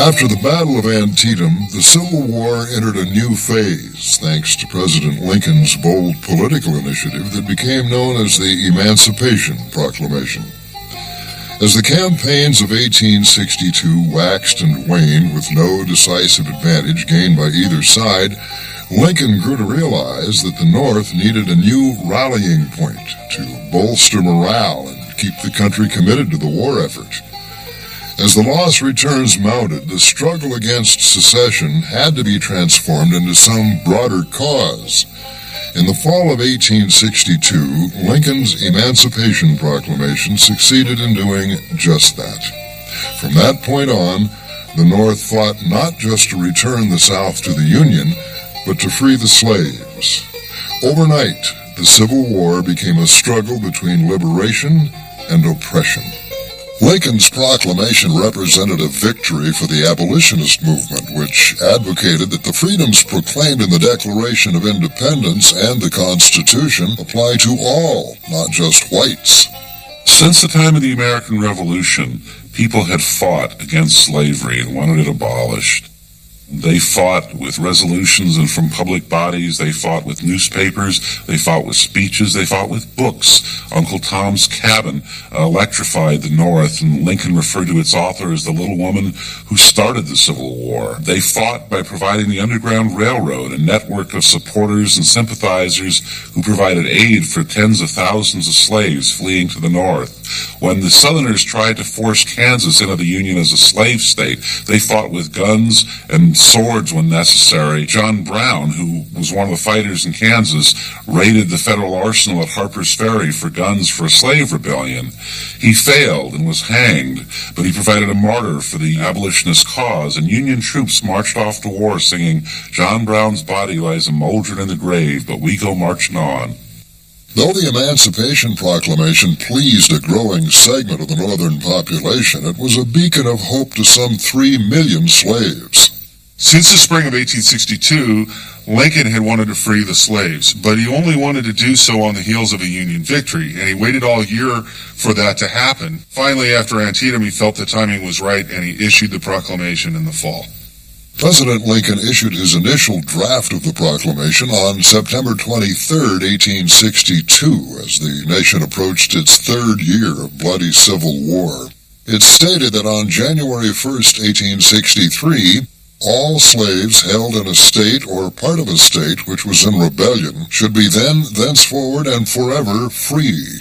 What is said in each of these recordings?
After the Battle of Antietam, the Civil War entered a new phase thanks to President Lincoln's bold political initiative that became known as the Emancipation Proclamation. As the campaigns of 1862 waxed and waned with no decisive advantage gained by either side, Lincoln grew to realize that the North needed a new rallying point to bolster morale and keep the country committed to the war effort. As the lost returns mounted, the struggle against secession had to be transformed into some broader cause. In the fall of 1862, Lincoln's Emancipation Proclamation succeeded in doing just that. From that point on, the North fought not just to return the South to the Union, but to free the slaves. Overnight, the Civil War became a struggle between liberation and oppression. Lincoln's proclamation represented a victory for the abolitionist movement, which advocated that the freedoms proclaimed in the Declaration of Independence and the Constitution apply to all, not just whites. Since the time of the American Revolution, people had fought against slavery and wanted it abolished. They fought with resolutions and from public bodies. They fought with newspapers. They fought with speeches. They fought with books. Uncle Tom's Cabin electrified the North, and Lincoln referred to its author as the little woman who started the Civil War. They fought by providing the Underground Railroad, a network of supporters and sympathizers who provided aid for tens of thousands of slaves fleeing to the North. When the Southerners tried to force Kansas into the Union as a slave state, they fought with guns and swords when necessary. John Brown, who was one of the fighters in Kansas, raided the federal arsenal at Harper's Ferry for guns for a slave rebellion. He failed and was hanged, but he provided a martyr for the abolitionist cause, and Union troops marched off to war singing, "John Brown's body lies a mouldering in the grave, but we go marching on." Though the Emancipation Proclamation pleased a growing segment of the Northern population, it was a beacon of hope to some 3 million slaves. Since the spring of 1862, Lincoln had wanted to free the slaves, but he only wanted to do so on the heels of a Union victory, and he waited all year for that to happen. Finally, after Antietam, he felt the timing was right, and he issued the proclamation in the fall. President Lincoln issued his initial draft of the proclamation on September 23, 1862, as the nation approached its third year of bloody civil war. It stated that on January 1, 1863, all slaves held in a state or part of a state which was in rebellion should be thenceforward, and forever free.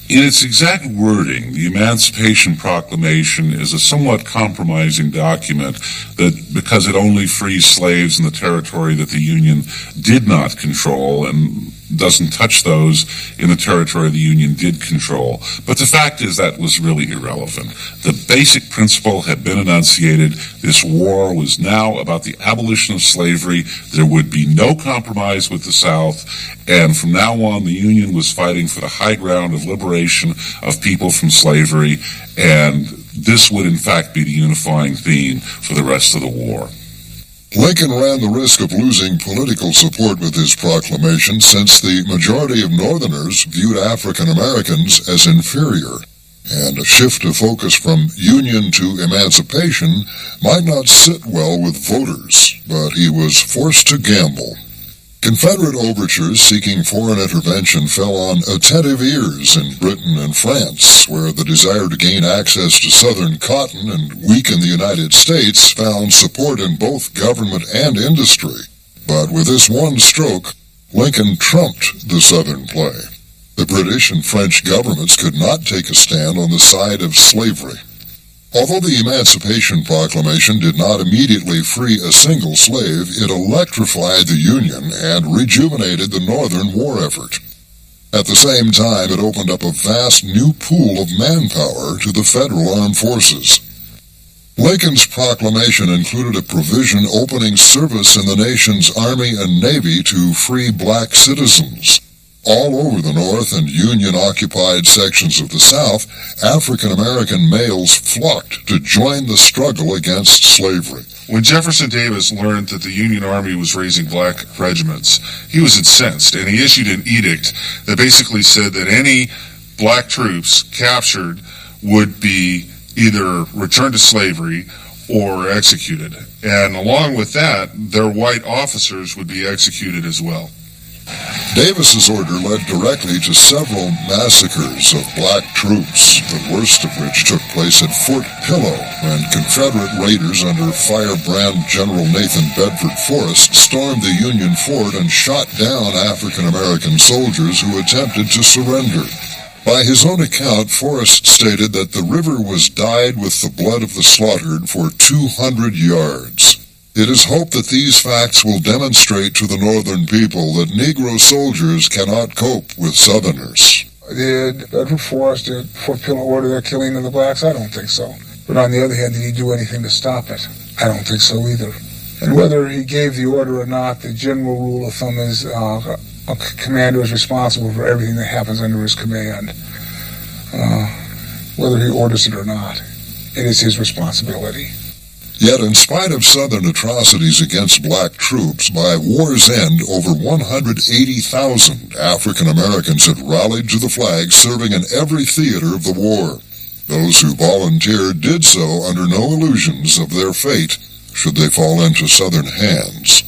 In its exact wording, the Emancipation Proclamation is a somewhat compromising document that, because it only frees slaves in the territory that the Union did not control and doesn't touch those in the territory the Union did control. But the fact is that was really irrelevant. The basic principle had been enunciated. This war was now about the abolition of slavery. There would be no compromise with the South, and from now on the Union was fighting for the high ground of liberation of people from slavery, and this would in fact be the unifying theme for the rest of the war. Lincoln ran the risk of losing political support with his proclamation, since the majority of Northerners viewed African Americans as inferior, and a shift of focus from Union to emancipation might not sit well with voters, but he was forced to gamble. Confederate overtures seeking foreign intervention fell on attentive ears in Britain and France, where the desire to gain access to Southern cotton and weaken the United States found support in both government and industry. But with this one stroke, Lincoln trumped the Southern play. The British and French governments could not take a stand on the side of slavery. Although the Emancipation Proclamation did not immediately free a single slave, it electrified the Union and rejuvenated the Northern war effort. At the same time, it opened up a vast new pool of manpower to the federal armed forces. Lincoln's proclamation included a provision opening service in the nation's Army and Navy to free black citizens. All over the North and Union-occupied sections of the South, African-American males flocked to join the struggle against slavery. When Jefferson Davis learned that the Union Army was raising black regiments, he was incensed, and he issued an edict that basically said that any black troops captured would be either returned to slavery or executed. And along with that, their white officers would be executed as well. Davis's order led directly to several massacres of black troops, the worst of which took place at Fort Pillow when Confederate raiders under firebrand General Nathan Bedford Forrest stormed the Union fort and shot down African-American soldiers who attempted to surrender. By his own account, Forrest stated that the river was dyed with the blood of the slaughtered for 200 yards. It is hoped that these facts will demonstrate to the Northern people that Negro soldiers cannot cope with Southerners. Did Bedford Forrest, did Fort Pillow order the killing of the blacks? I don't think so. But on the other hand, did he do anything to stop it? I don't think so either. And whether he gave the order or not, the general rule of thumb is a commander is responsible for everything that happens under his command. Whether he orders it or not, it is his responsibility. Yet, in spite of Southern atrocities against black troops, by war's end, over 180,000 African Americans had rallied to the flag, serving in every theater of the war. Those who volunteered did so under no illusions of their fate, should they fall into Southern hands.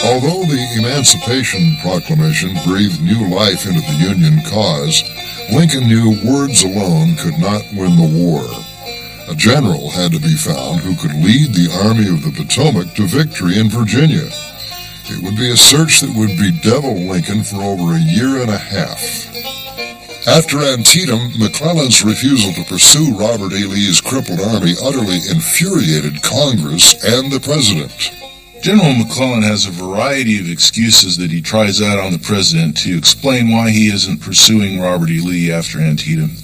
Although the Emancipation Proclamation breathed new life into the Union cause, Lincoln knew words alone could not win the war. A general had to be found who could lead the Army of the Potomac to victory in Virginia. It would be a search that would bedevil Lincoln for over a year and a half. After Antietam, McClellan's refusal to pursue Robert E. Lee's crippled army utterly infuriated Congress and the president. General McClellan has a variety of excuses that he tries out on the president to explain why he isn't pursuing Robert E. Lee after Antietam.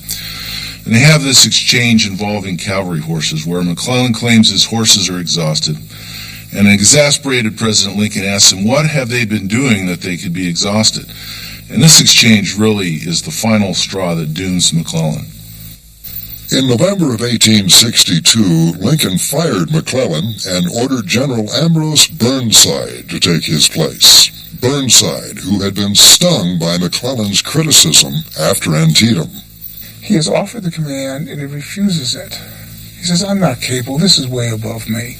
And they have this exchange involving cavalry horses, where McClellan claims his horses are exhausted. And an exasperated President Lincoln asks him, what have they been doing that they could be exhausted? And this exchange really is the final straw that dooms McClellan. In November of 1862, Lincoln fired McClellan and ordered General Ambrose Burnside to take his place. Burnside, who had been stung by McClellan's criticism after Antietam. He is offered the command and he refuses it. He says, I'm not capable, this is way above me.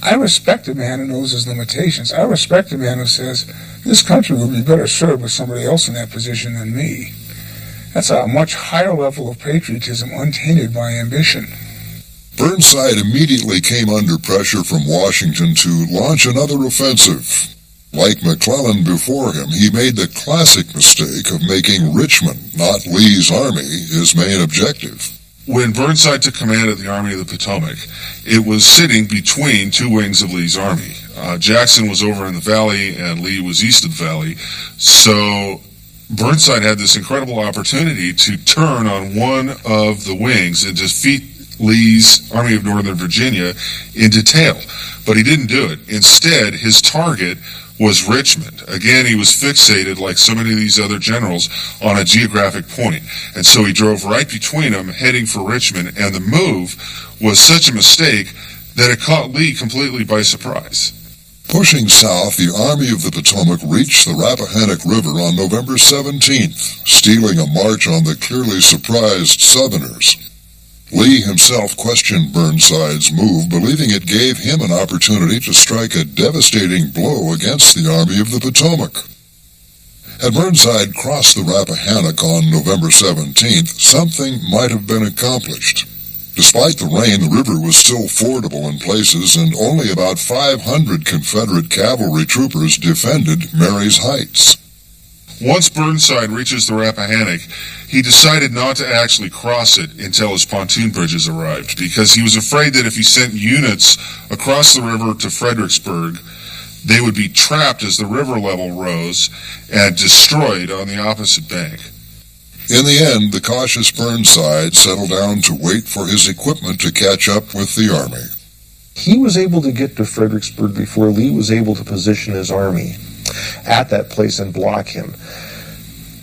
I respect a man who knows his limitations. I respect a man who says, this country would be better served with somebody else in that position than me. That's a much higher level of patriotism, untainted by ambition. Burnside immediately came under pressure from Washington to launch another offensive. Like McClellan before him, he made the classic mistake of making Richmond, not Lee's army, his main objective. When Burnside took command of the Army of the Potomac, it was sitting between two wings of Lee's army. Jackson was over in the valley and Lee was east of the valley. So Burnside had this incredible opportunity to turn on one of the wings and defeat Lee's Army of Northern Virginia in detail. But he didn't do it. Instead, his target was Richmond. Again, he was fixated, like so many of these other generals, on a geographic point. And so he drove right between them, heading for Richmond, and the move was such a mistake that it caught Lee completely by surprise. Pushing south, the Army of the Potomac reached the Rappahannock River on November 17th, stealing a march on the clearly surprised Southerners. Lee himself questioned Burnside's move, believing it gave him an opportunity to strike a devastating blow against the Army of the Potomac. Had Burnside crossed the Rappahannock on November 17th, something might have been accomplished. Despite the rain, the river was still fordable in places, and only about 500 Confederate cavalry troopers defended Mary's Heights. Once Burnside reaches the Rappahannock, he decided not to actually cross it until his pontoon bridges arrived, because he was afraid that if he sent units across the river to Fredericksburg, they would be trapped as the river level rose and destroyed on the opposite bank. In the end, the cautious Burnside settled down to wait for his equipment to catch up with the army. He was able to get to Fredericksburg before Lee was able to position his army at that place and block him.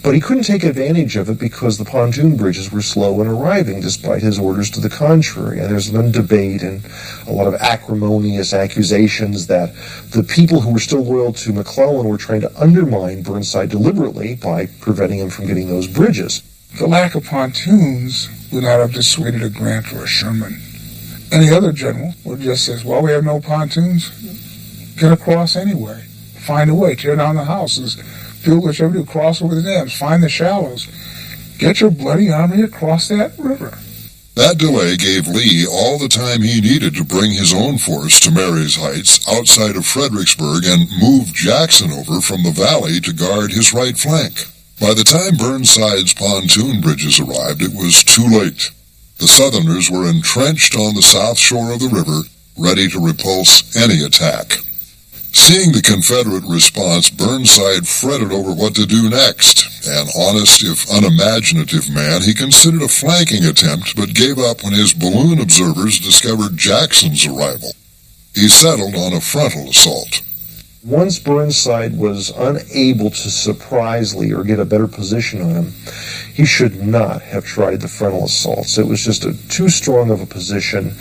But he couldn't take advantage of it because the pontoon bridges were slow in arriving, despite his orders to the contrary. And there's been debate and a lot of acrimonious accusations that the people who were still loyal to McClellan were trying to undermine Burnside deliberately by preventing him from getting those bridges. The lack of pontoons would not have dissuaded a Grant or a Sherman. Any other general would just say, well, we have no pontoons, get across anyway. Find a way, tear down the houses, build what you have to do, cross over the dams, find the shallows. Get your bloody army across that river. That delay gave Lee all the time he needed to bring his own force to Marye's Heights outside of Fredericksburg and move Jackson over from the valley to guard his right flank. By the time Burnside's pontoon bridges arrived, it was too late. The Southerners were entrenched on the south shore of the river, ready to repulse any attack. Seeing the Confederate response, Burnside fretted over what to do next. An honest, if unimaginative man, he considered a flanking attempt, but gave up when his balloon observers discovered Jackson's arrival. He settled on a frontal assault. Once Burnside was unable to surprise Lee or get a better position on him, he should not have tried the frontal assaults. It was just too strong of a position,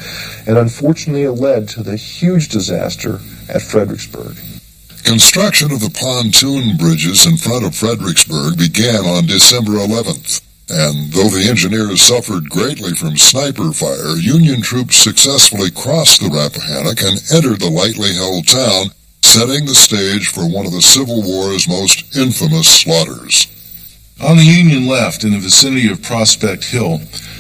and unfortunately it led to the huge disaster at Fredericksburg. Construction of the pontoon bridges in front of Fredericksburg began on December 11th, and though the engineers suffered greatly from sniper fire, Union troops successfully crossed the Rappahannock and entered the lightly held town, setting the stage for one of the Civil War's most infamous slaughters. On the Union left, in the vicinity of Prospect Hill,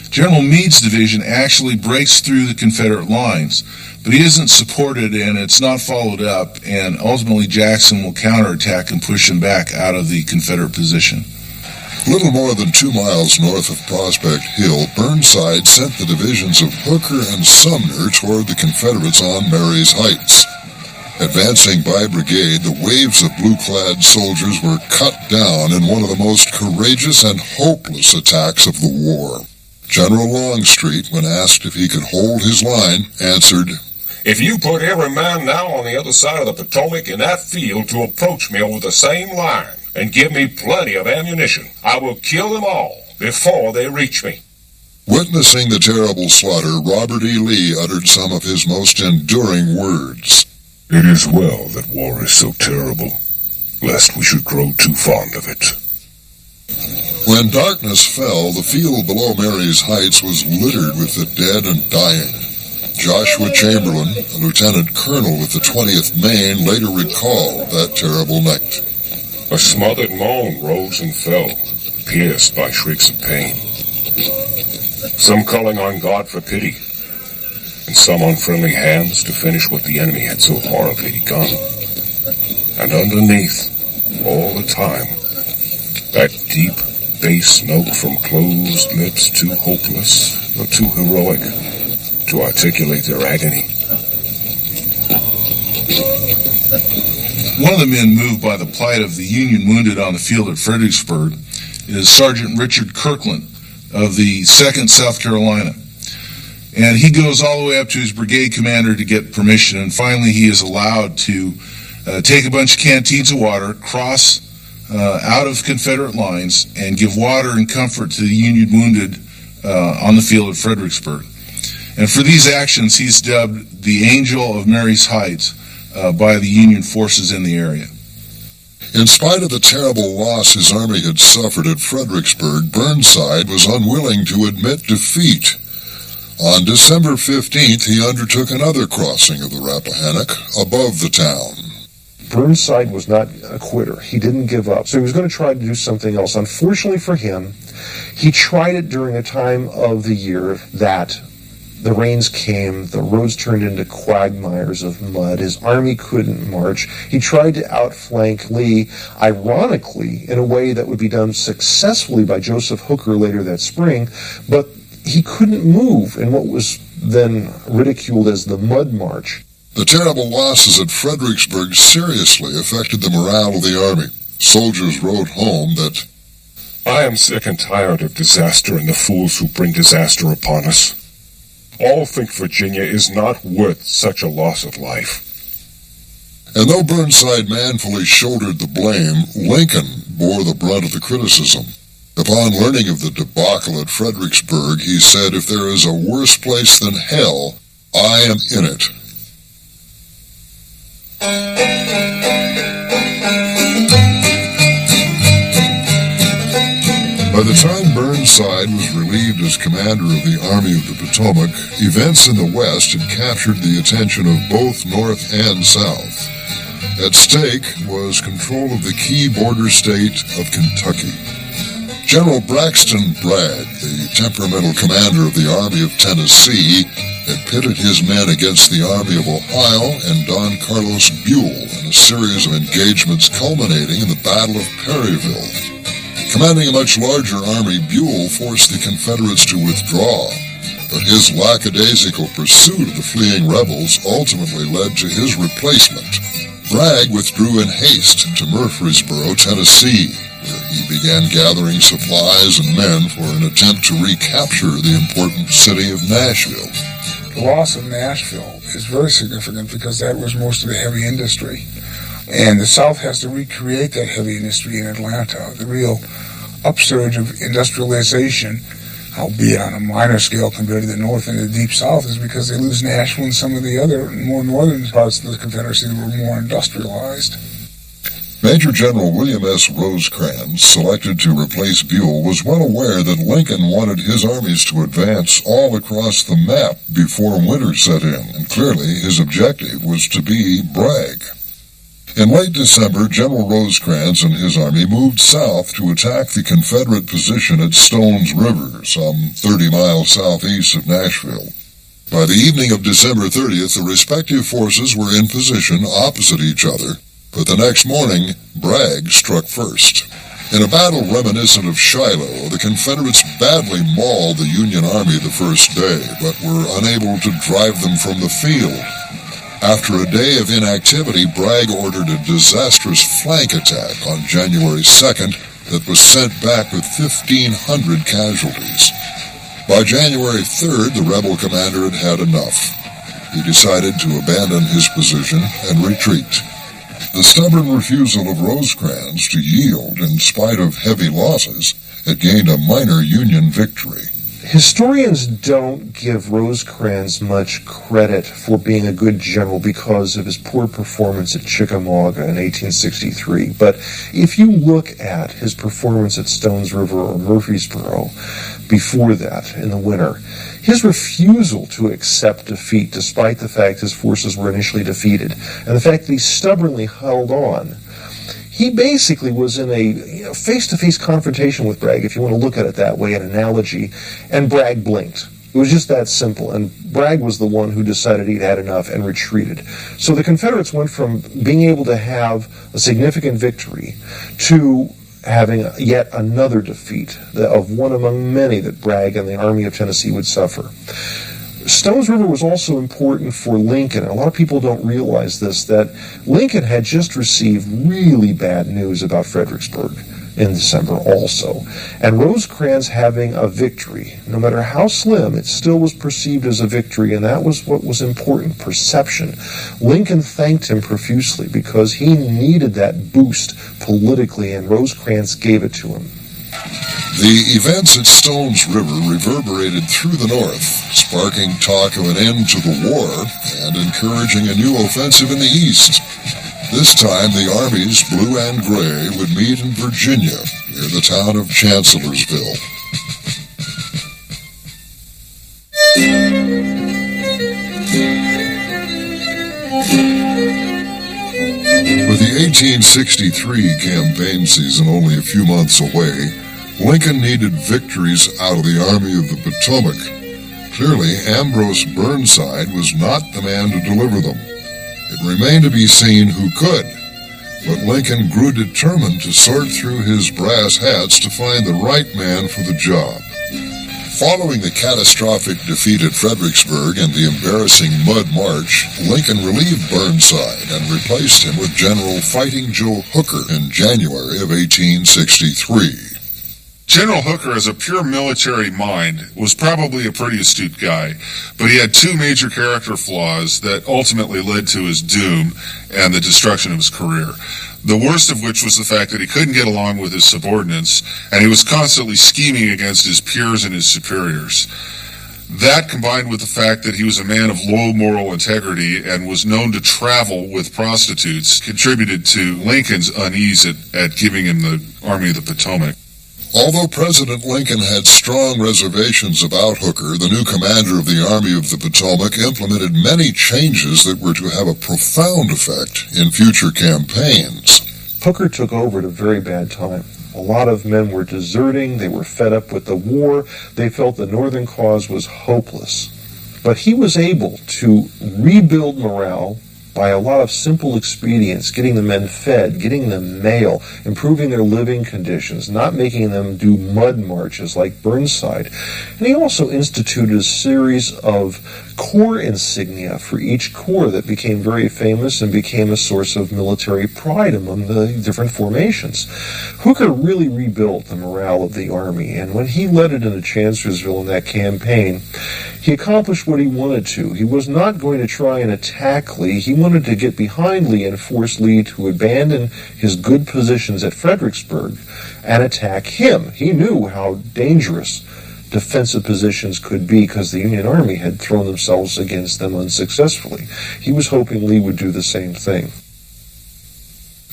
General Meade's division actually breaks through the Confederate lines, but he isn't supported and it's not followed up, and ultimately Jackson will counterattack and push him back out of the Confederate position. Little more than 2 miles north of Prospect Hill, Burnside sent the divisions of Hooker and Sumner toward the Confederates on Marye's Heights. Advancing by brigade, the waves of blue-clad soldiers were cut down in one of the most courageous and hopeless attacks of the war. General Longstreet, when asked if he could hold his line, answered, "If you put every man now on the other side of the Potomac in that field to approach me over the same line and give me plenty of ammunition, I will kill them all before they reach me." Witnessing the terrible slaughter, Robert E. Lee uttered some of his most enduring words. It is well that war is so terrible, lest we should grow too fond of it. When darkness fell, the field below Marye's Heights was littered with the dead and dying. Joshua Chamberlain, a lieutenant colonel with the 20th Maine, later recalled that terrible night. A smothered moan rose and fell, pierced by shrieks of pain. Some calling on God for pity, and some on friendly hands to finish what the enemy had so horribly begun. And underneath, all the time, that deep bass note from closed lips too hopeless or too heroic to articulate their agony. One of the men moved by the plight of the Union wounded on the field at Fredericksburg is Sergeant Richard Kirkland of the 2nd South Carolina. And he goes all the way up to his brigade commander to get permission, and finally he is allowed to take a bunch of canteens of water, cross out of Confederate lines, and give water and comfort to the Union wounded on the field at Fredericksburg. And for these actions, he's dubbed the Angel of Marye's Heights by the Union forces in the area. In spite of the terrible loss his army had suffered at Fredericksburg, Burnside was unwilling to admit defeat. On December 15th, he undertook another crossing of the Rappahannock above the town. Burnside was not a quitter. He didn't give up. So he was going to try to do something else. Unfortunately for him, he tried it during a time of the year that the rains came, the roads turned into quagmires of mud, his army couldn't march. He tried to outflank Lee, ironically, in a way that would be done successfully by Joseph Hooker later that spring, but he couldn't move in what was then ridiculed as the Mud March. The terrible losses at Fredericksburg seriously affected the morale of the army. Soldiers wrote home that, "I am sick and tired of disaster and the fools who bring disaster upon us. All think Virginia is not worth such a loss of life." And though Burnside manfully shouldered the blame, Lincoln bore the brunt of the criticism. Upon learning of the debacle at Fredericksburg, he said, "If there is a worse place than hell, I am in it." By the time Burnside was relieved as commander of the Army of the Potomac, events in the West had captured the attention of both North and South. At stake was control of the key border state of Kentucky. General Braxton Bragg, the temperamental commander of the Army of Tennessee, had pitted his men against the Army of Ohio and Don Carlos Buell in a series of engagements culminating in the Battle of Perryville. Commanding a much larger army, Buell forced the Confederates to withdraw, but his lackadaisical pursuit of the fleeing rebels ultimately led to his replacement. Bragg withdrew in haste to Murfreesboro, Tennessee, where he began gathering supplies and men for an attempt to recapture the important city of Nashville. The loss of Nashville is very significant because that was most of the heavy industry. And the South has to recreate that heavy industry in Atlanta. The real upsurge of industrialization, albeit on a minor scale compared to the North and the Deep South, is because they lose Nashville and some of the other more northern parts of the Confederacy that were more industrialized. Major General William S. Rosecrans, selected to replace Buell, was well aware that Lincoln wanted his armies to advance all across the map before winter set in, and clearly his objective was to be Bragg. In late December, General Rosecrans and his army moved south to attack the Confederate position at Stones River, some 30 miles southeast of Nashville. By the evening of December 30th, the respective forces were in position opposite each other, but the next morning, Bragg struck first. In a battle reminiscent of Shiloh, the Confederates badly mauled the Union Army the first day, but were unable to drive them from the field. After a day of inactivity, Bragg ordered a disastrous flank attack on January 2nd that was sent back with 1,500 casualties. By January 3rd, the rebel commander had had enough. He decided to abandon his position and retreat. The stubborn refusal of Rosecrans to yield in spite of heavy losses had gained a minor Union victory. Historians don't give Rosecrans much credit for being a good general because of his poor performance at Chickamauga in 1863. But if you look at his performance at Stones River or Murfreesboro before that in the winter, his refusal to accept defeat despite the fact his forces were initially defeated, and the fact that he stubbornly held on, he basically was in a face-to-face confrontation with Bragg, if you want to look at it that way, an analogy, and Bragg blinked. It was just that simple, and Bragg was the one who decided he'd had enough and retreated. So the Confederates went from being able to have a significant victory to having yet another defeat of one among many that Bragg and the Army of Tennessee would suffer. Stones River was also important for Lincoln. A lot of people don't realize this, that Lincoln had just received really bad news about Fredericksburg in December also. And Rosecrans having a victory, no matter how slim, it still was perceived as a victory, and that was what was important, perception. Lincoln thanked him profusely because he needed that boost politically, and Rosecrans gave it to him. The events at Stones River reverberated through the North, sparking talk of an end to the war and encouraging a new offensive in the East. This time, the armies, blue and gray, would meet in Virginia, near the town of Chancellorsville. With the 1863 campaign season only a few months away, Lincoln needed victories out of the Army of the Potomac. Clearly, Ambrose Burnside was not the man to deliver them. It remained to be seen who could, but Lincoln grew determined to sort through his brass hats to find the right man for the job. Following the catastrophic defeat at Fredericksburg and the embarrassing Mud March, Lincoln relieved Burnside and replaced him with General Fighting Joe Hooker in January of 1863. General Hooker, as a pure military mind, was probably a pretty astute guy, but he had two major character flaws that ultimately led to his doom and the destruction of his career. The worst of which was the fact that he couldn't get along with his subordinates, and he was constantly scheming against his peers and his superiors. That, combined with the fact that he was a man of low moral integrity and was known to travel with prostitutes, contributed to Lincoln's unease at giving him the Army of the Potomac. Although President Lincoln had strong reservations about Hooker, the new commander of the Army of the Potomac implemented many changes that were to have a profound effect in future campaigns. Hooker took over at a very bad time. A lot of men were deserting. They were fed up with the war. They felt the Northern cause was hopeless. But he was able to rebuild morale by a lot of simple expedients, getting the men fed, getting them mail, improving their living conditions, not making them do mud marches like Burnside. And he also instituted a series of corps insignia for each corps that became very famous and became a source of military pride among the different formations. Hooker really rebuilt the morale of the Army, and when he led it into Chancellorsville in that campaign, he accomplished what he wanted to. He was not going to try and attack Lee. He wanted to get behind Lee and force Lee to abandon his good positions at Fredericksburg and attack him. He knew how dangerous defensive positions could be because the Union Army had thrown themselves against them unsuccessfully. He was hoping Lee would do the same thing.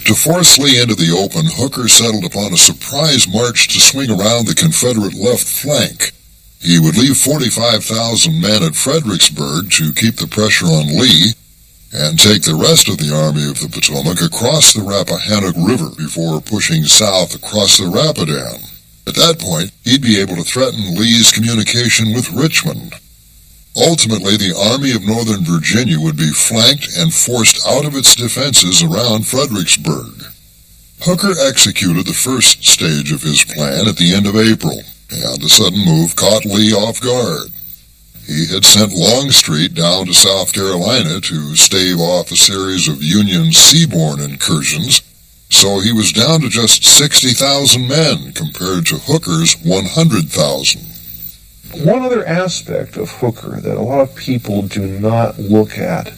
To force Lee into the open, Hooker settled upon a surprise march to swing around the Confederate left flank. He would leave 45,000 men at Fredericksburg to keep the pressure on Lee and take the rest of the Army of the Potomac across the Rappahannock River before pushing south across the Rapidan. At that point, he'd be able to threaten Lee's communication with Richmond. Ultimately, the Army of Northern Virginia would be flanked and forced out of its defenses around Fredericksburg. Hooker executed the first stage of his plan at the end of April, and the sudden move caught Lee off guard. He had sent Longstreet down to South Carolina to stave off a series of Union seaborne incursions, so he was down to just 60,000 men compared to Hooker's 100,000. One other aspect of Hooker that a lot of people do not look at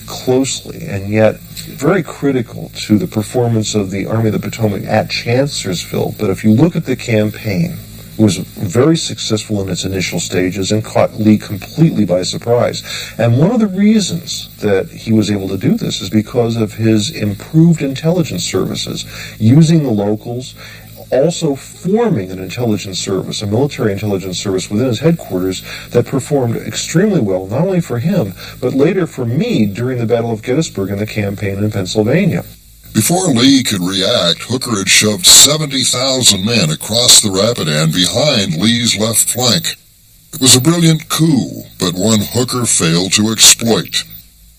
closely, and yet very critical to the performance of the Army of the Potomac at Chancellorsville, but if you look at the campaign, it was very successful in its initial stages and caught Lee completely by surprise. And one of the reasons that he was able to do this is because of his improved intelligence services, using the locals, also forming an intelligence service, a military intelligence service within his headquarters that performed extremely well, not only for him, but later for Meade during the Battle of Gettysburg and the campaign in Pennsylvania. Before Lee could react, Hooker had shoved 70,000 men across the Rapidan behind Lee's left flank. It was a brilliant coup, but one Hooker failed to exploit.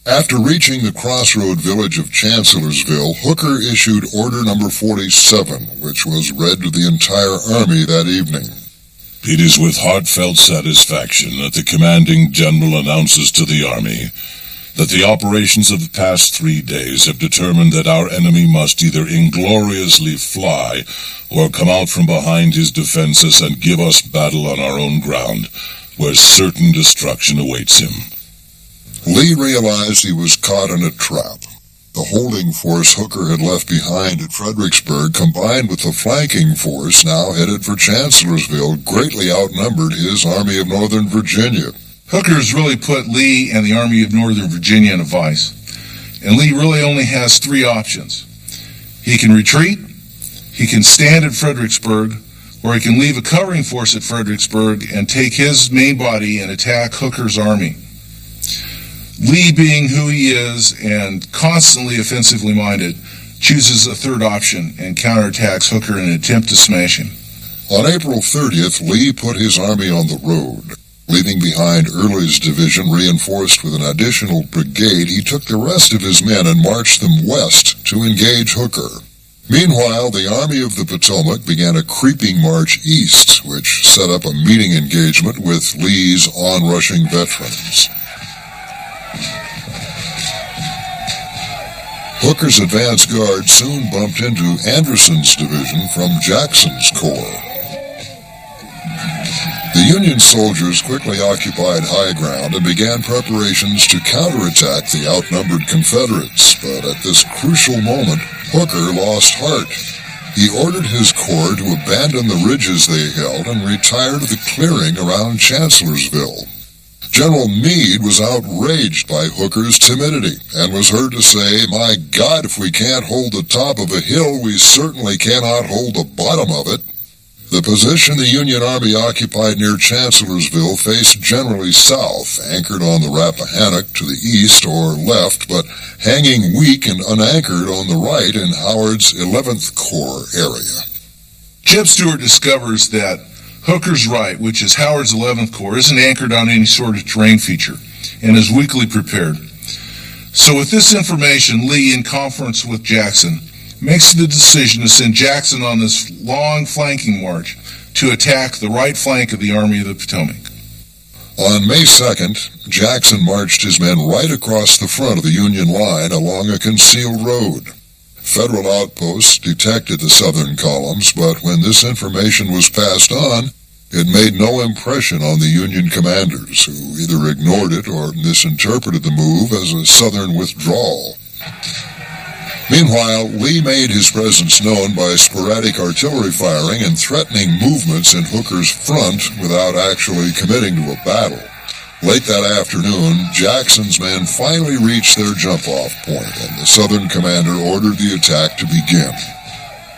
After reaching the crossroad village of Chancellorsville, Hooker issued Order Number 47, which was read to the entire army that evening. It is with heartfelt satisfaction that the commanding general announces to the army that the operations of the past 3 days have determined that our enemy must either ingloriously fly or come out from behind his defenses and give us battle on our own ground, where certain destruction awaits him. Lee realized he was caught in a trap. The holding force Hooker had left behind at Fredericksburg, combined with the flanking force now headed for Chancellorsville, greatly outnumbered his Army of Northern Virginia. Hooker's really put Lee and the Army of Northern Virginia in a vice. And Lee really only has 3 options. He can retreat, he can stand at Fredericksburg, or he can leave a covering force at Fredericksburg and take his main body and attack Hooker's army. Lee, being who he is and constantly offensively minded, chooses a third option and counterattacks Hooker in an attempt to smash him. On April 30th, Lee put his army on the road. Leaving behind Early's division reinforced with an additional brigade, he took the rest of his men and marched them west to engage Hooker. Meanwhile, the Army of the Potomac began a creeping march east, which set up a meeting engagement with Lee's onrushing veterans. Hooker's advance guard soon bumped into Anderson's division from Jackson's corps. The Union soldiers quickly occupied high ground and began preparations to counterattack the outnumbered Confederates, but at this crucial moment, Hooker lost heart. He ordered his corps to abandon the ridges they held and retire to the clearing around Chancellorsville. General Meade was outraged by Hooker's timidity and was heard to say, "My God, if we can't hold the top of a hill, we certainly cannot hold the bottom of it." The position the Union Army occupied near Chancellorsville faced generally south, anchored on the Rappahannock to the east or left, but hanging weak and unanchored on the right in Howard's 11th Corps area. Jeb Stuart discovers that Hooker's right, which is Howard's 11th Corps, isn't anchored on any sort of terrain feature and is weakly prepared. So with this information, Lee, in conference with Jackson, makes the decision to send Jackson on this long flanking march to attack the right flank of the Army of the Potomac. On May 2nd, Jackson marched his men right across the front of the Union line along a concealed road. Federal outposts detected the Southern columns, but when this information was passed on, it made no impression on the Union commanders, who either ignored it or misinterpreted the move as a Southern withdrawal. Meanwhile, Lee made his presence known by sporadic artillery firing and threatening movements in Hooker's front without actually committing to a battle. Late that afternoon, Jackson's men finally reached their jump-off point, and the Southern commander ordered the attack to begin.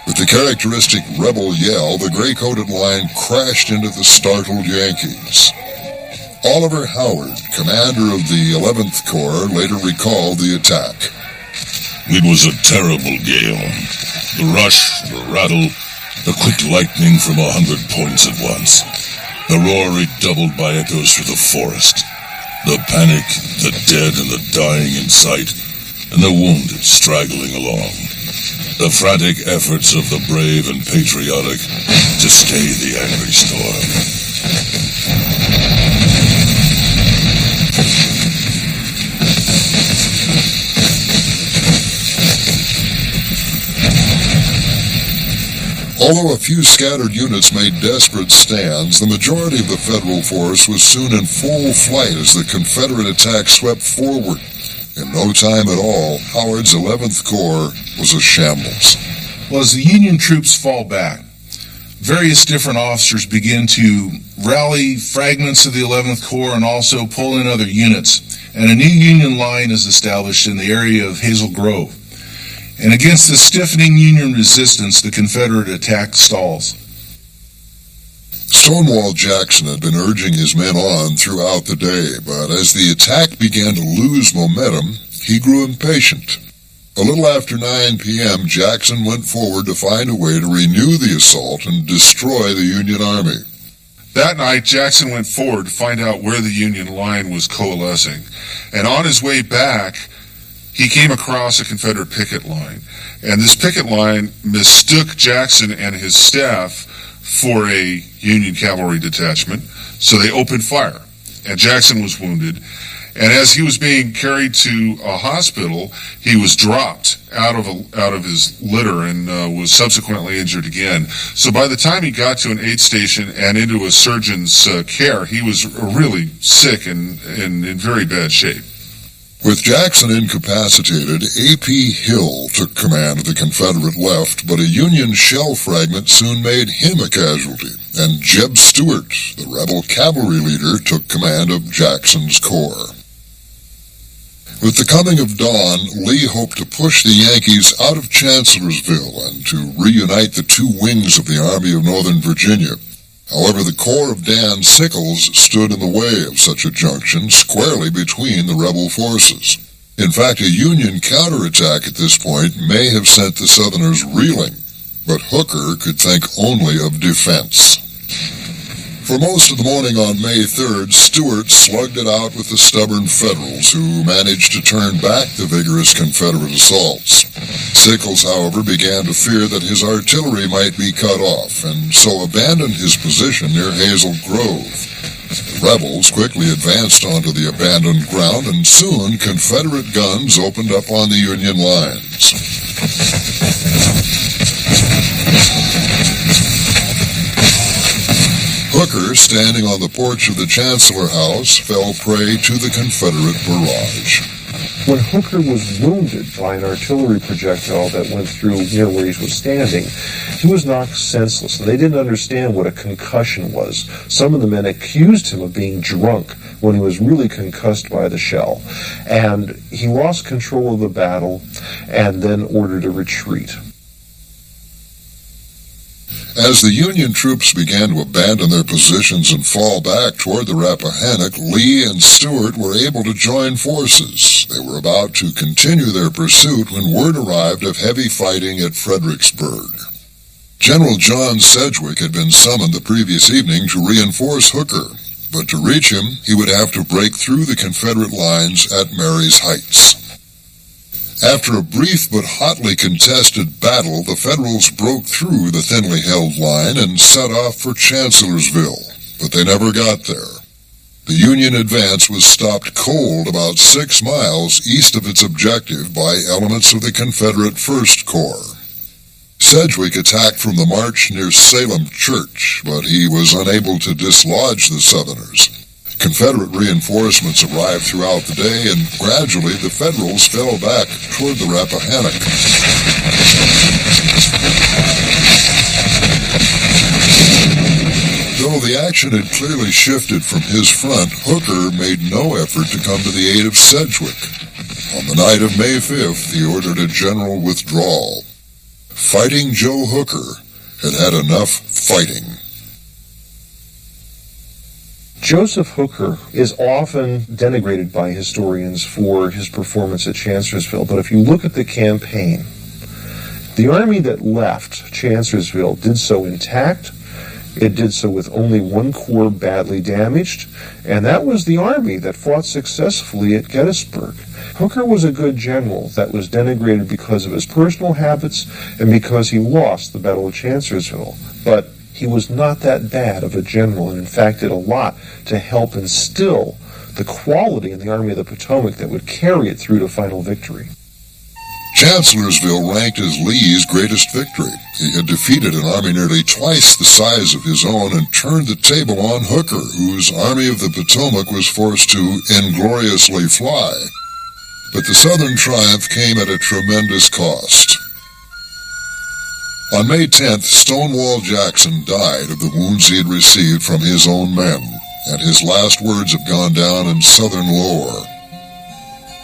With the characteristic rebel yell, the gray-coated line crashed into the startled Yankees. Oliver Howard, commander of the 11th Corps, later recalled the attack. It was a terrible gale. The rush, the rattle, the quick lightning from 100 points at once. The roar redoubled by echoes through the forest. The panic, the dead and the dying in sight, and the wounded straggling along. The frantic efforts of the brave and patriotic to stay the angry storm. Although a few scattered units made desperate stands, the majority of the Federal force was soon in full flight as the Confederate attack swept forward. In no time at all, Howard's 11th Corps was a shambles. Well, as the Union troops fall back, various different officers begin to rally fragments of the 11th Corps and also pull in other units, and a new Union line is established in the area of Hazel Grove. And against the stiffening Union resistance, the Confederate attack stalls. Stonewall Jackson had been urging his men on throughout the day, but as the attack began to lose momentum, he grew impatient. A little after 9 p.m., Jackson went forward to find a way to renew the assault and destroy the Union Army. That night, Jackson went forward to find out where the Union line was coalescing, and on his way back, he came across a Confederate picket line, and this picket line mistook Jackson and his staff for a Union cavalry detachment, so they opened fire, and Jackson was wounded. And as he was being carried to a hospital, he was dropped out of his litter and was subsequently injured again. So by the time he got to an aid station and into a surgeon's care, he was really sick and in very bad shape. With Jackson incapacitated, A.P. Hill took command of the Confederate left, but a Union shell fragment soon made him a casualty, and Jeb Stuart, the rebel cavalry leader, took command of Jackson's corps. With the coming of dawn, Lee hoped to push the Yankees out of Chancellorsville and to reunite the two wings of the Army of Northern Virginia. However, the corps of Dan Sickles stood in the way of such a junction, squarely between the rebel forces. In fact, a Union counterattack at this point may have sent the Southerners reeling, but Hooker could think only of defense. For most of the morning on May 3rd, Stuart slugged it out with the stubborn Federals, who managed to turn back the vigorous Confederate assaults. Sickles, however, began to fear that his artillery might be cut off, and so abandoned his position near Hazel Grove. The rebels quickly advanced onto the abandoned ground, and soon Confederate guns opened up on the Union lines. Hooker, standing on the porch of the Chancellor House, fell prey to the Confederate barrage. When Hooker was wounded by an artillery projectile that went through near where he was standing, he was knocked senseless. They didn't understand what a concussion was. Some of the men accused him of being drunk when he was really concussed by the shell. And he lost control of the battle and then ordered a retreat. As the Union troops began to abandon their positions and fall back toward the Rappahannock, Lee and Stuart were able to join forces. They were about to continue their pursuit when word arrived of heavy fighting at Fredericksburg. General John Sedgwick had been summoned the previous evening to reinforce Hooker, but to reach him, he would have to break through the Confederate lines at Marye's Heights. After a brief but hotly contested battle, the Federals broke through the thinly held line and set off for Chancellorsville, but they never got there. The Union advance was stopped cold about 6 miles east of its objective by elements of the Confederate First Corps. Sedgwick attacked from the march near Salem Church, but he was unable to dislodge the Southerners. Confederate reinforcements arrived throughout the day, and gradually the Federals fell back toward the Rappahannock. Though the action had clearly shifted from his front, Hooker made no effort to come to the aid of Sedgwick. On the night of May 5th, he ordered a general withdrawal. Fighting Joe Hooker had had enough fighting. Joseph Hooker is often denigrated by historians for his performance at Chancellorsville, but if you look at the campaign, the army that left Chancellorsville did so intact. It did so with only one corps badly damaged, and that was the army that fought successfully at Gettysburg. Hooker was a good general that was denigrated because of his personal habits and because he lost the Battle of Chancellorsville, but he was not that bad of a general, and in fact did a lot to help instill the quality in the Army of the Potomac that would carry it through to final victory. Chancellorsville ranked as Lee's greatest victory. He had defeated an army nearly twice the size of his own and turned the table on Hooker, whose Army of the Potomac was forced to ingloriously fly. But the Southern triumph came at a tremendous cost. On May 10th, Stonewall Jackson died of the wounds he had received from his own men, and his last words have gone down in Southern lore.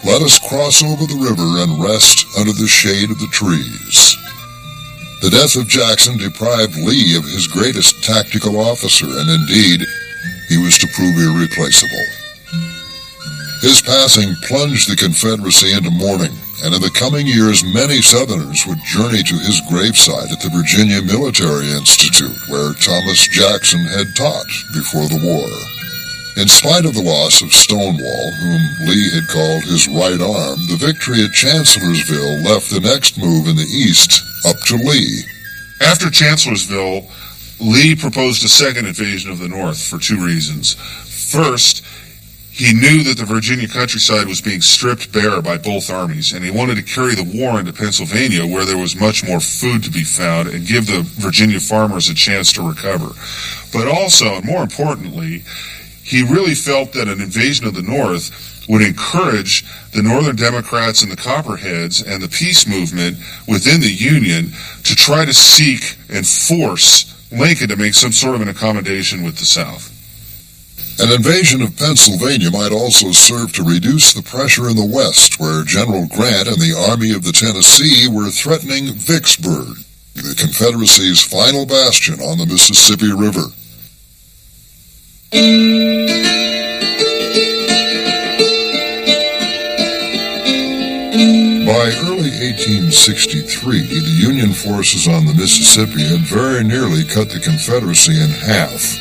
"Let us cross over the river and rest under the shade of the trees." The death of Jackson deprived Lee of his greatest tactical officer, and indeed, he was to prove irreplaceable. His passing plunged the Confederacy into mourning, and in the coming years many Southerners would journey to his gravesite at the Virginia Military Institute, where Thomas Jackson had taught before the war. In spite of the loss of Stonewall, whom Lee had called his right arm, the victory at Chancellorsville left the next move in the East up to Lee. After Chancellorsville, Lee proposed a second invasion of the North for 2 reasons. First, he knew that the Virginia countryside was being stripped bare by both armies, and he wanted to carry the war into Pennsylvania, where there was much more food to be found, and give the Virginia farmers a chance to recover. But also, and more importantly, he really felt that an invasion of the North would encourage the Northern Democrats and the Copperheads and the peace movement within the Union to try to seek and force Lincoln to make some sort of an accommodation with the South. An invasion of Pennsylvania might also serve to reduce the pressure in the West, where General Grant and the Army of the Tennessee were threatening Vicksburg, the Confederacy's final bastion on the Mississippi River. By early 1863, the Union forces on the Mississippi had very nearly cut the Confederacy in half.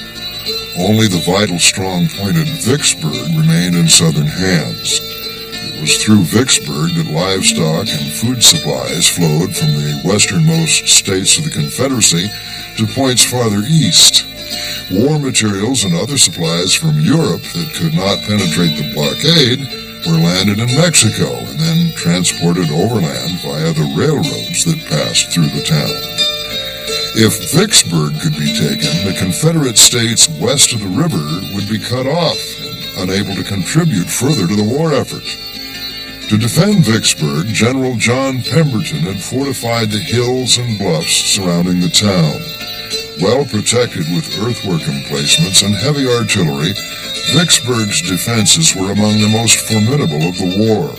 Only the vital strong point at Vicksburg remained in Southern hands. It was through Vicksburg that livestock and food supplies flowed from the westernmost states of the Confederacy to points farther east. War materials and other supplies from Europe that could not penetrate the blockade were landed in Mexico and then transported overland via the railroads that passed through the town. If Vicksburg could be taken, the Confederate states west of the river would be cut off and unable to contribute further to the war effort. To defend Vicksburg, General John Pemberton had fortified the hills and bluffs surrounding the town. Well protected with earthwork emplacements and heavy artillery, Vicksburg's defenses were among the most formidable of the war.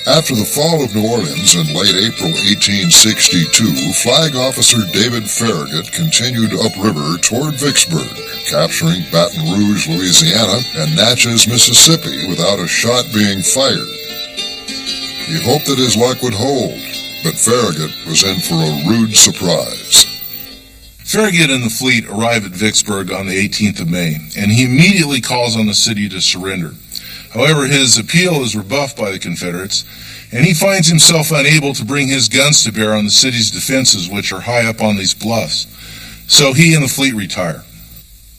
After the fall of New Orleans in late April 1862, Flag Officer David Farragut continued upriver toward Vicksburg, capturing Baton Rouge, Louisiana, and Natchez, Mississippi, without a shot being fired. He hoped that his luck would hold, but Farragut was in for a rude surprise. Farragut and the fleet arrive at Vicksburg on the 18th of May, and he immediately calls on the city to surrender. However, his appeal is rebuffed by the Confederates, and he finds himself unable to bring his guns to bear on the city's defenses, which are high up on these bluffs. So he and the fleet retire.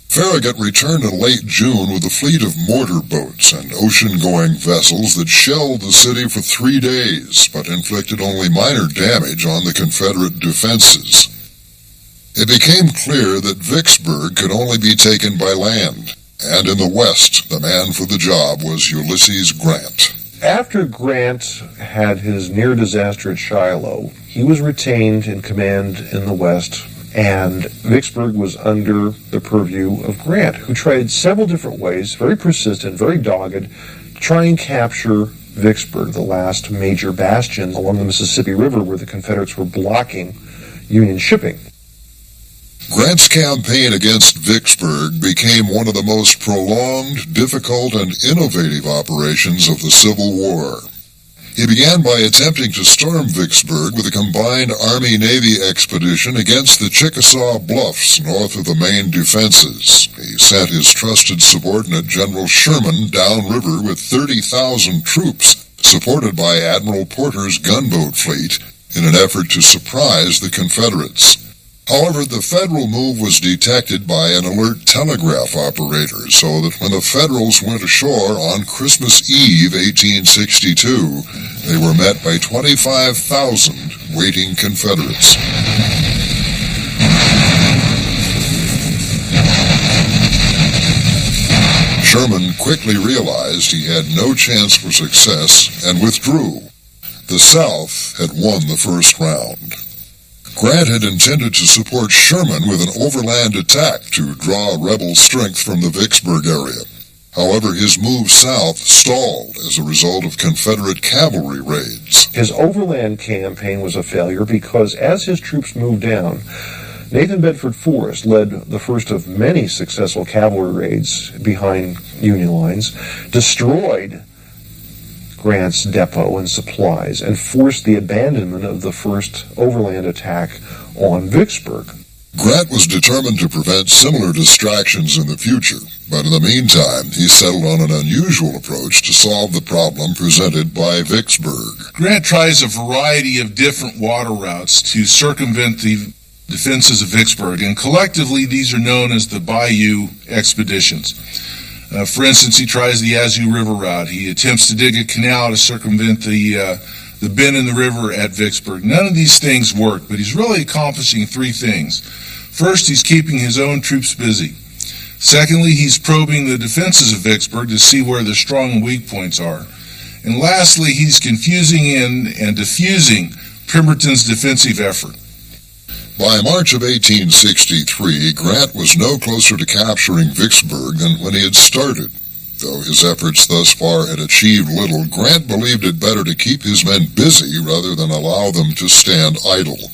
Farragut returned in late June with a fleet of mortar boats and ocean-going vessels that shelled the city for 3 days, but inflicted only minor damage on the Confederate defenses. It became clear that Vicksburg could only be taken by land. And in the West, the man for the job was Ulysses Grant. After Grant had his near disaster at Shiloh, he was retained in command in the West, and Vicksburg was under the purview of Grant, who tried several different ways, very persistent, very dogged, to try and capture Vicksburg, the last major bastion along the Mississippi River where the Confederates were blocking Union shipping. Grant's campaign against Vicksburg became one of the most prolonged, difficult, and innovative operations of the Civil War. He began by attempting to storm Vicksburg with a combined Army-Navy expedition against the Chickasaw Bluffs north of the main defenses. He sent his trusted subordinate General Sherman downriver with 30,000 troops, supported by Admiral Porter's gunboat fleet, in an effort to surprise the Confederates. However, the Federal move was detected by an alert telegraph operator, so that when the Federals went ashore on Christmas Eve, 1862, they were met by 25,000 waiting Confederates. Sherman quickly realized he had no chance for success and withdrew. The South had won the first round. Grant had intended to support Sherman with an overland attack to draw rebel strength from the Vicksburg area. However, his move south stalled as a result of Confederate cavalry raids. His overland campaign was a failure because as his troops moved down, Nathan Bedford Forrest led the first of many successful cavalry raids behind Union lines, destroyed Grant's depot and supplies, and forced the abandonment of the first overland attack on Vicksburg. Grant was determined to prevent similar distractions in the future, but in the meantime, he settled on an unusual approach to solve the problem presented by Vicksburg. Grant tries a variety of different water routes to circumvent the defenses of Vicksburg, and collectively these are known as the Bayou Expeditions. For instance, he tries the Yazoo River route. He attempts to dig a canal to circumvent the bend in the river at Vicksburg. None of these things work, but he's really accomplishing 3 things. First, he's keeping his own troops busy. Secondly, he's probing the defenses of Vicksburg to see where the strong and weak points are. And lastly, he's confusing and diffusing Pemberton's defensive effort. By March of 1863, Grant was no closer to capturing Vicksburg than when he had started. Though his efforts thus far had achieved little, Grant believed it better to keep his men busy rather than allow them to stand idle.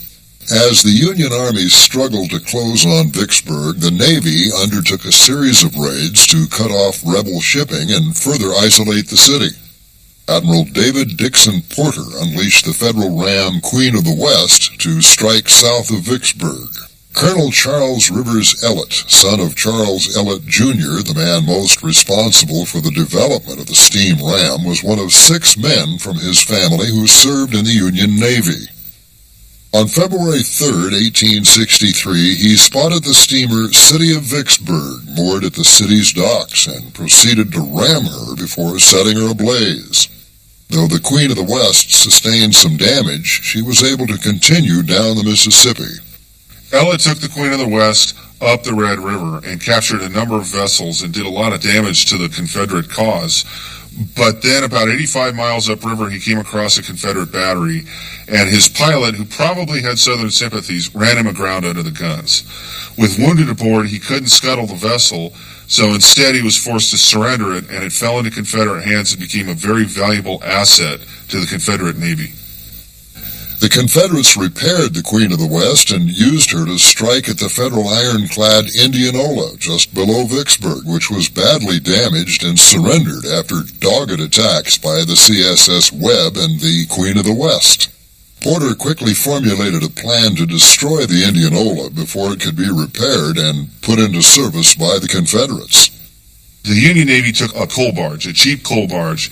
As the Union armies struggled to close on Vicksburg, the Navy undertook a series of raids to cut off rebel shipping and further isolate the city. Admiral David Dixon Porter unleashed the Federal ram Queen of the West to strike south of Vicksburg. Colonel Charles Rivers Ellet, son of Charles Ellet, Jr., the man most responsible for the development of the steam ram, was one of 6 men from his family who served in the Union Navy. On February 3, 1863, he spotted the steamer City of Vicksburg moored at the city's docks and proceeded to ram her before setting her ablaze. Though the Queen of the West sustained some damage, she was able to continue down the Mississippi. Ella took the Queen of the West up the Red River and captured a number of vessels and did a lot of damage to the Confederate cause. But then about 85 miles upriver, he came across a Confederate battery, and his pilot, who probably had Southern sympathies, ran him aground under the guns. With wounded aboard, he couldn't scuttle the vessel, so instead he was forced to surrender it, and it fell into Confederate hands and became a very valuable asset to the Confederate Navy. The Confederates repaired the Queen of the West and used her to strike at the Federal ironclad Indianola just below Vicksburg, which was badly damaged and surrendered after dogged attacks by the CSS Webb and the Queen of the West. Porter quickly formulated a plan to destroy the Indianola before it could be repaired and put into service by the Confederates. The Union Navy took a coal barge, a cheap coal barge,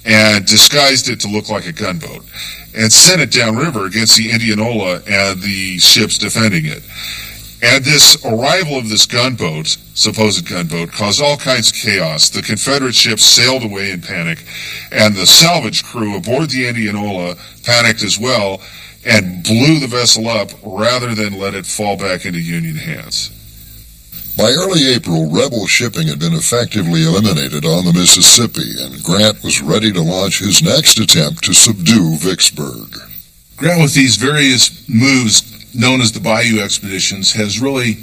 and disguised it to look like a gunboat, and sent it downriver against the Indianola and the ships defending it. And this arrival of this gunboat, supposed gunboat, caused all kinds of chaos. The Confederate ships sailed away in panic, and the salvage crew aboard the Indianola panicked as well and blew the vessel up rather than let it fall back into Union hands. By early April, rebel shipping had been effectively eliminated on the Mississippi, and Grant was ready to launch his next attempt to subdue Vicksburg. Grant, with these various moves known as the Bayou Expeditions, has really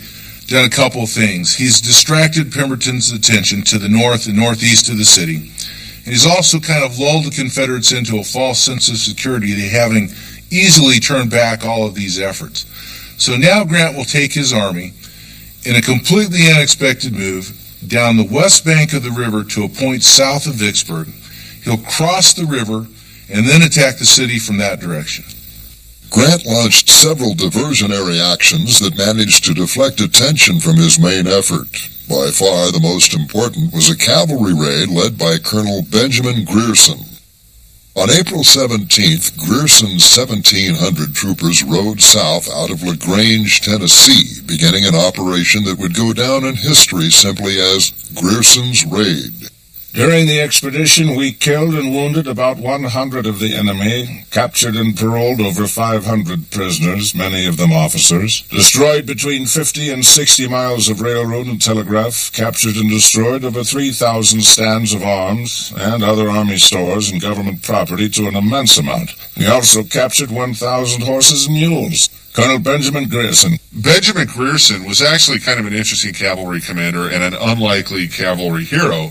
done a couple of things. He's distracted Pemberton's attention to the north and northeast of the city, and he's also kind of lulled the Confederates into a false sense of security, they having easily turned back all of these efforts. So now Grant will take his army in a completely unexpected move down the west bank of the river to a point south of Vicksburg. He'll cross the river and then attack the city from that direction. Grant launched several diversionary actions that managed to deflect attention from his main effort. By far the most important was a cavalry raid led by Colonel Benjamin Grierson. On April 17th, Grierson's 1,700 troopers rode south out of LaGrange, Tennessee, beginning an operation that would go down in history simply as Grierson's Raid. During the expedition, we killed and wounded about 100 of the enemy, captured and paroled over 500 prisoners, many of them officers, destroyed between 50 and 60 miles of railroad and telegraph, captured and destroyed over 3,000 stands of arms and other army stores and government property to an immense amount. We also captured 1,000 horses and mules. Colonel Benjamin Grierson. Benjamin Grierson was actually kind of an interesting cavalry commander and an unlikely cavalry hero.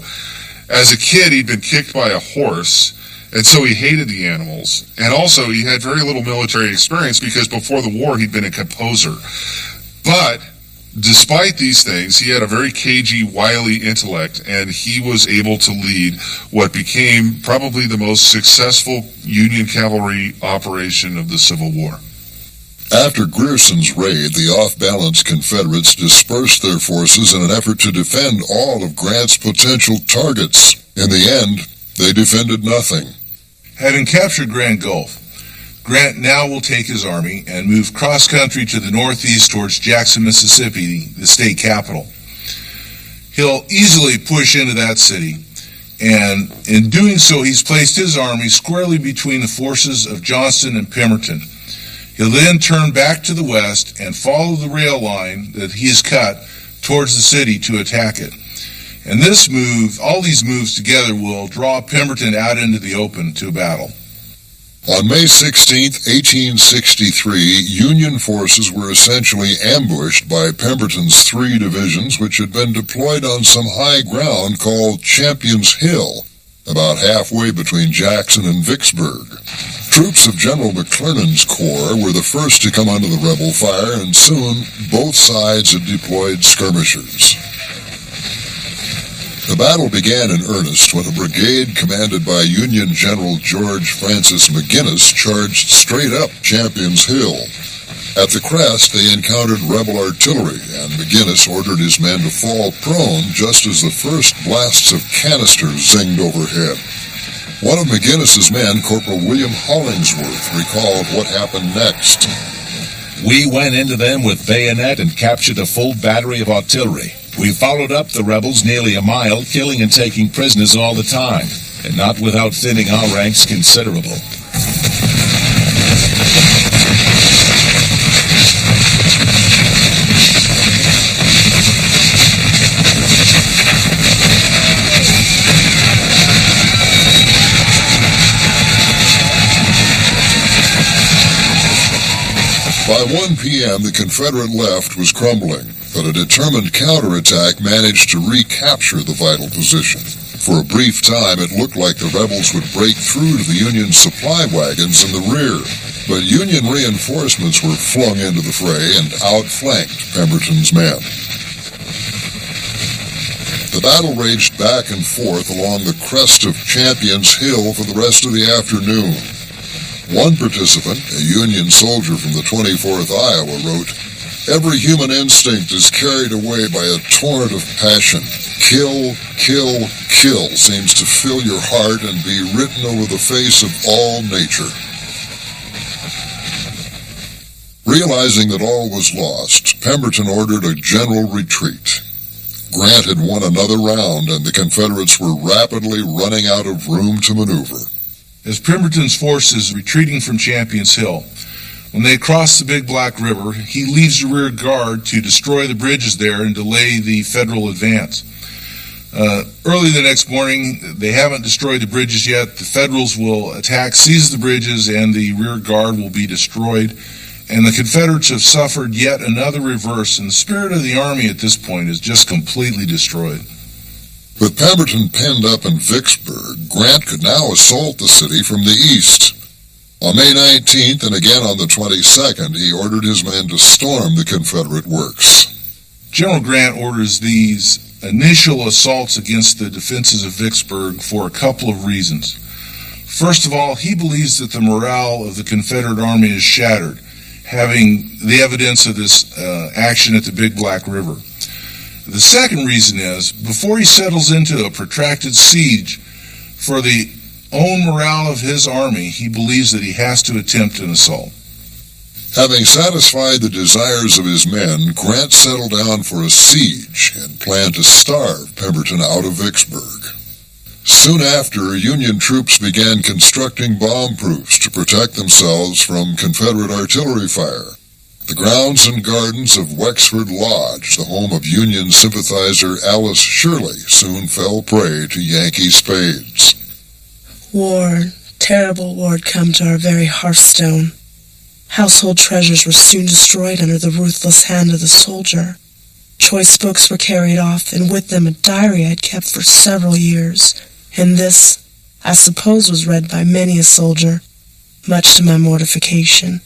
As a kid, he'd been kicked by a horse, and so he hated the animals. And also, he had very little military experience because before the war, he'd been a composer. But despite these things, he had a very cagey, wily intellect, and he was able to lead what became probably the most successful Union cavalry operation of the Civil War. After Grierson's raid, the off-balance Confederates dispersed their forces in an effort to defend all of Grant's potential targets. In the end, they defended nothing. Having captured Grand Gulf, Grant now will take his army and move cross-country to the northeast towards Jackson, Mississippi, the state capital. He'll easily push into that city, and in doing so, he's placed his army squarely between the forces of Johnston and Pemberton. He'll then turn back to the west and follow the rail line that he has cut towards the city to attack it. And this move, all these moves together, will draw Pemberton out into the open to battle. On May 16, 1863, Union forces were essentially ambushed by Pemberton's 3 divisions, which had been deployed on some high ground called Champion's Hill, about halfway between Jackson and Vicksburg. Troops of General McClernand's corps were the first to come under the rebel fire, and soon both sides had deployed skirmishers. The battle began in earnest when a brigade commanded by Union General George Francis McGinnis charged straight up Champion's Hill. At the crest, they encountered rebel artillery, and McGinnis ordered his men to fall prone just as the first blasts of canisters zinged overhead. One of McGinnis's men, Corporal William Hollingsworth, recalled what happened next. We went into them with bayonet and captured a full battery of artillery. We followed up the rebels nearly a mile, killing and taking prisoners all the time, and not without thinning our ranks considerable. 10 p.m., the Confederate left was crumbling, but a determined counterattack managed to recapture the vital position. For a brief time, it looked like the rebels would break through to the Union supply wagons in the rear, but Union reinforcements were flung into the fray and outflanked Pemberton's men. The battle raged back and forth along the crest of Champions Hill for the rest of the afternoon. One participant, a Union soldier from the 24th Iowa, wrote, "Every human instinct is carried away by a torrent of passion. Kill, kill, kill seems to fill your heart and be written over the face of all nature." Realizing that all was lost, Pemberton ordered a general retreat. Grant had won another round, and the Confederates were rapidly running out of room to maneuver. As Pemberton's forces retreating from Champions Hill, when they cross the Big Black River, he leaves the rear guard to destroy the bridges there and delay the Federal advance. Early the next morning, they haven't destroyed the bridges yet. The Federals will attack, seize the bridges, and the rear guard will be destroyed. And the Confederates have suffered yet another reverse, and the spirit of the Army at this point is just completely destroyed. With Pemberton penned up in Vicksburg, Grant could now assault the city from the east. On May 19th and again on the 22nd, he ordered his men to storm the Confederate works. General Grant orders these initial assaults against the defenses of Vicksburg for a couple of reasons. First of all, he believes that the morale of the Confederate Army is shattered, having the evidence of this action at the Big Black River. The second reason is, before he settles into a protracted siege, for the own morale of his army, he believes that he has to attempt an assault. Having satisfied the desires of his men, Grant settled down for a siege and planned to starve Pemberton out of Vicksburg. Soon after, Union troops began constructing bomb-proofs to protect themselves from Confederate artillery fire. The grounds and gardens of Wexford Lodge, the home of Union sympathizer Alice Shirley, soon fell prey to Yankee spades. War, terrible war, had come to our very hearthstone. Household treasures were soon destroyed under the ruthless hand of the soldier. Choice books were carried off, and with them a diary I had kept for several years. And this, I suppose, was read by many a soldier, much to my mortification.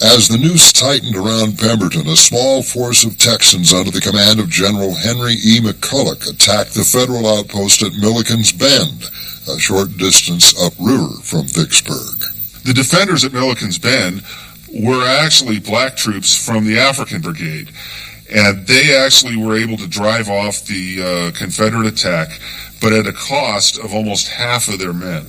As the noose tightened around Pemberton, a small force of Texans under the command of General Henry E. McCulloch attacked the Federal outpost at Milliken's Bend, a short distance upriver from Vicksburg. The defenders at Milliken's Bend were actually black troops from the African Brigade, and they actually were able to drive off the Confederate attack, but at a cost of almost half of their men.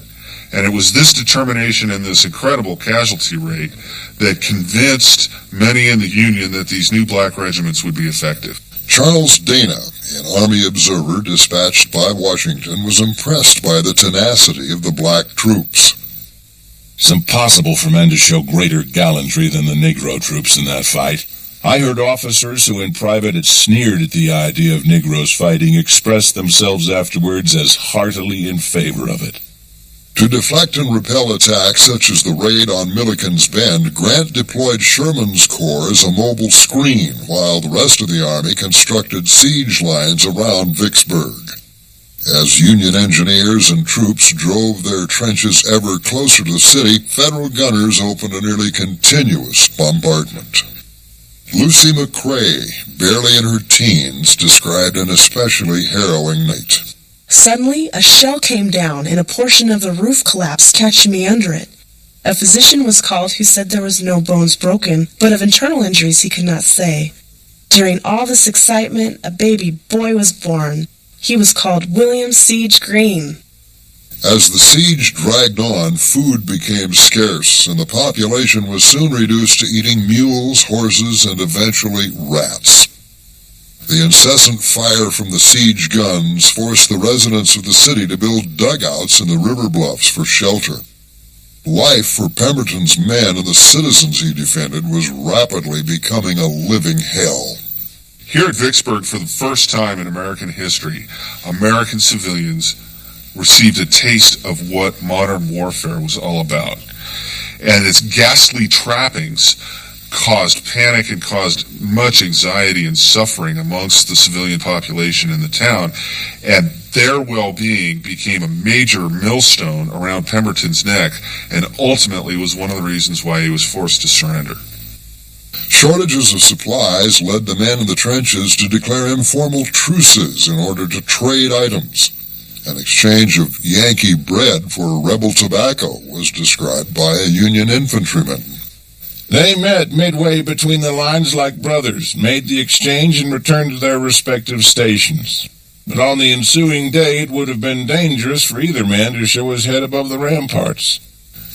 And it was this determination and this incredible casualty rate that convinced many in the Union that these new black regiments would be effective. Charles Dana, an Army observer dispatched by Washington, was impressed by the tenacity of the black troops. It's impossible for men to show greater gallantry than the Negro troops in that fight. I heard officers who in private had sneered at the idea of Negroes fighting express themselves afterwards as heartily in favor of it. To deflect and repel attacks such as the raid on Milliken's Bend, Grant deployed Sherman's Corps as a mobile screen, while the rest of the Army constructed siege lines around Vicksburg. As Union engineers and troops drove their trenches ever closer to the city, Federal gunners opened a nearly continuous bombardment. Lucy McCrae, barely in her teens, described an especially harrowing night. Suddenly, a shell came down and a portion of the roof collapsed, catching me under it. A physician was called who said there was no bones broken, but of internal injuries he could not say. During all this excitement, a baby boy was born. He was called William Siege Green. As the siege dragged on, food became scarce, and the population was soon reduced to eating mules, horses, and eventually rats. The incessant fire from the siege guns forced the residents of the city to build dugouts in the river bluffs for shelter. Life for Pemberton's men and the citizens he defended was rapidly becoming a living hell. Here at Vicksburg, for the first time in American history, American civilians received a taste of what modern warfare was all about. and its ghastly trappings caused panic and caused much anxiety and suffering amongst the civilian population in the town, and their well-being became a major millstone around Pemberton's neck, and ultimately was one of the reasons why he was forced to surrender. Shortages of supplies led the men in the trenches to declare informal truces in order to trade items. An exchange of Yankee bread for rebel tobacco was described by a Union infantryman. They met midway between the lines like brothers, made the exchange, and returned to their respective stations. But on the ensuing day it would have been dangerous for either man to show his head above the ramparts.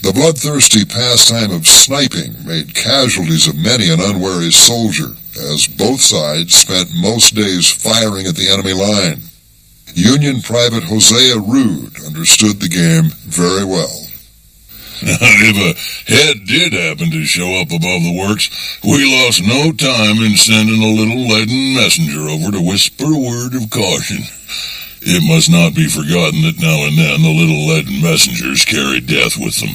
The bloodthirsty pastime of sniping made casualties of many an unwary soldier, as both sides spent most days firing at the enemy line. Union Private Hosea Rood understood the game very well. If a head did happen to show up above the works, we lost no time in sending a little leaden messenger over to whisper a word of caution. It must not be forgotten that now and then the little leaden messengers carry death with them.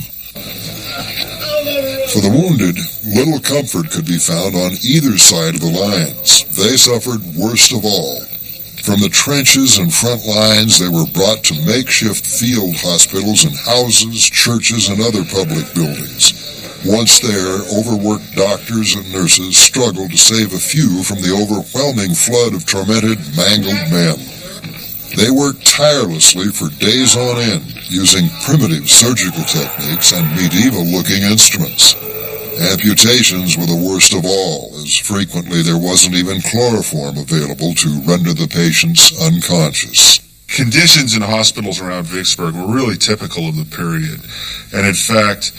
For the wounded, little comfort could be found on either side of the lines. They suffered worst of all. From the trenches and front lines, they were brought to makeshift field hospitals and houses, churches, and other public buildings. Once there, overworked doctors and nurses struggled to save a few from the overwhelming flood of tormented, mangled men. They worked tirelessly for days on end, using primitive surgical techniques and medieval-looking instruments. Amputations were the worst of all, as frequently there wasn't even chloroform available to render the patients unconscious. Conditions in hospitals around Vicksburg were really typical of the period, and in fact,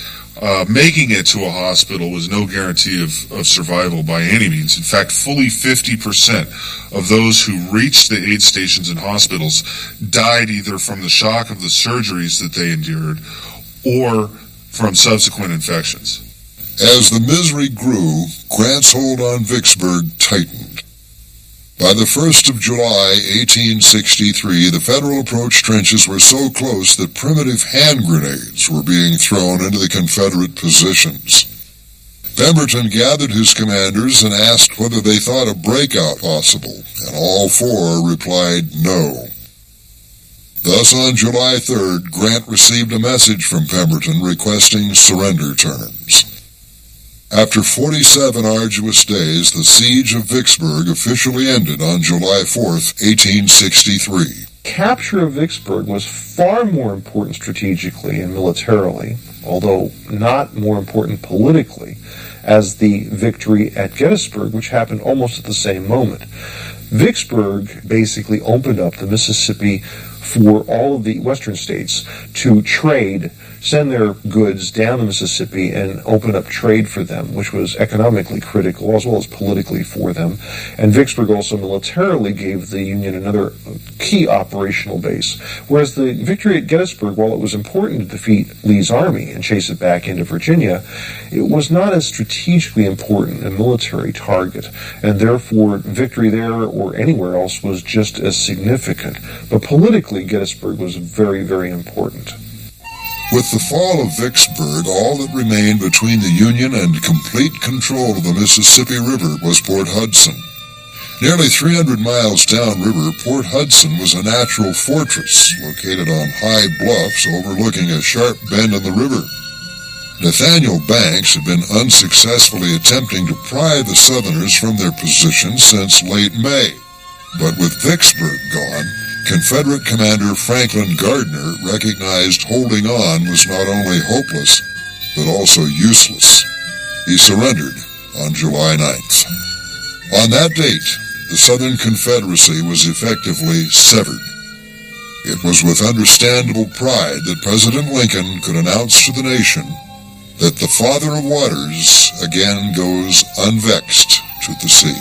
making it to a hospital was no guarantee of survival by any means. In fact, fully 50% of those who reached the aid stations and hospitals died either from the shock of the surgeries that they endured or from subsequent infections. As the misery grew, Grant's hold on Vicksburg tightened. By the 1st of July, 1863, the Federal approach trenches were so close that primitive hand grenades were being thrown into the Confederate positions. Pemberton gathered his commanders and asked whether they thought a breakout possible, and all four replied no. Thus, on July 3rd, Grant received a message from Pemberton requesting surrender terms. After 47 arduous days, the siege of Vicksburg officially ended on July 4th, 1863. Capture of Vicksburg was far more important strategically and militarily, although not more important politically, as the victory at Gettysburg, which happened almost at the same moment. Vicksburg basically opened up the Mississippi for all of the western states to trade, send their goods down the Mississippi and open up trade for them, which was economically critical as well as politically for them. And Vicksburg also militarily gave the Union another key operational base. Whereas the victory at Gettysburg, while it was important to defeat Lee's army and chase it back into Virginia, it was not as strategically important a military target, and therefore victory there or anywhere else was just as significant. But politically, Gettysburg was very, very important. With the fall of Vicksburg, all that remained between the Union and complete control of the Mississippi River was Port Hudson. Nearly 300 miles downriver, Port Hudson was a natural fortress located on high bluffs overlooking a sharp bend in the river. Nathaniel Banks had been unsuccessfully attempting to pry the Southerners from their position since late May. But with Vicksburg gone, Confederate Commander Franklin Gardner recognized holding on was not only hopeless, but also useless. He surrendered on July 9th. On that date, the Southern Confederacy was effectively severed. It was with understandable pride that President Lincoln could announce to the nation that the Father of Waters again goes unvexed to the sea.